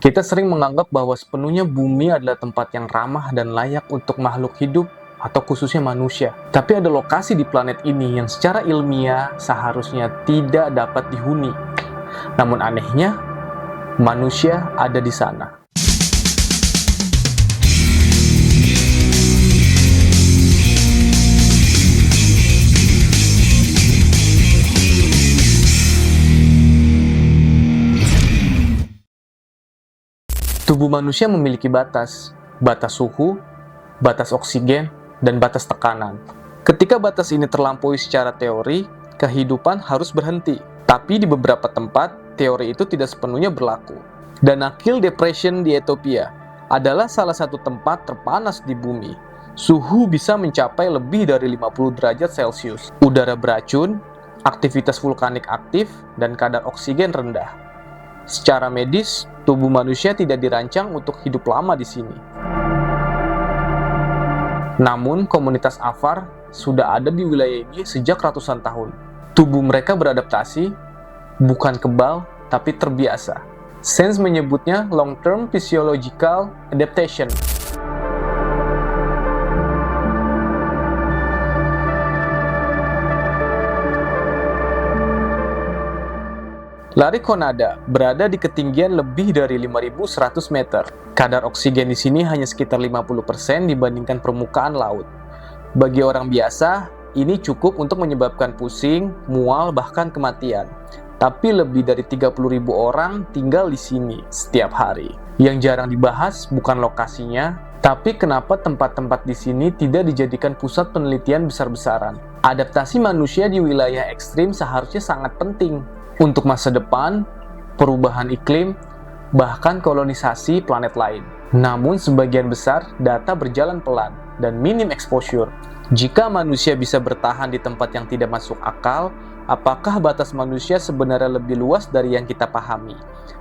Kita sering menganggap bahwa sepenuhnya bumi adalah tempat yang ramah dan layak untuk makhluk hidup atau khususnya manusia. Tapi ada lokasi di planet ini yang secara ilmiah seharusnya tidak dapat dihuni. Namun anehnya, manusia ada di sana. Tubuh manusia memiliki batas suhu, batas oksigen, dan batas tekanan. Ketika batas ini terlampaui secara teori, kehidupan harus berhenti. Tapi di beberapa tempat, teori itu tidak sepenuhnya berlaku. Danakil Depression di Ethiopia adalah salah satu tempat terpanas di bumi. Suhu bisa mencapai lebih dari 50 derajat Celcius. Udara beracun, aktivitas vulkanik aktif, dan kadar oksigen rendah. Secara medis, tubuh manusia tidak dirancang untuk hidup lama di sini. Namun, komunitas Afar sudah ada di wilayah ini sejak ratusan tahun. Tubuh mereka beradaptasi, bukan kebal, tapi terbiasa. Sains menyebutnya long-term physiological adaptation. Lariconada berada di ketinggian lebih dari 5.100 meter. Kadar oksigen di sini hanya sekitar 50% dibandingkan permukaan laut. Bagi orang biasa, ini cukup untuk menyebabkan pusing, mual, bahkan kematian. Tapi lebih dari 30.000 orang tinggal di sini setiap hari. Yang jarang dibahas bukan lokasinya, tapi kenapa tempat-tempat di sini tidak dijadikan pusat penelitian besar-besaran. Adaptasi manusia di wilayah ekstrim seharusnya sangat penting untuk masa depan, perubahan iklim, bahkan kolonisasi planet lain. Namun sebagian besar data berjalan pelan dan minim exposure. Jika manusia bisa bertahan di tempat yang tidak masuk akal, apakah batas manusia sebenarnya lebih luas dari yang kita pahami?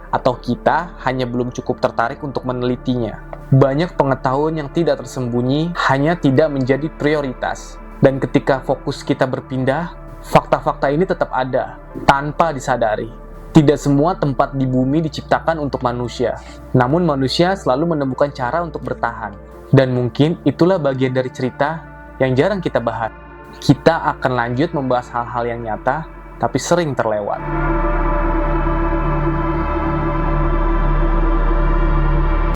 Atau kita hanya belum cukup tertarik untuk menelitinya? Banyak pengetahuan yang tidak tersembunyi hanya tidak menjadi prioritas. Dan ketika fokus kita berpindah, fakta-fakta ini tetap ada, tanpa disadari. Tidak semua tempat di bumi diciptakan untuk manusia, namun manusia selalu menemukan cara untuk bertahan. Dan mungkin itulah bagian dari cerita yang jarang kita bahas. Kita akan lanjut membahas hal-hal yang nyata, tapi sering terlewat.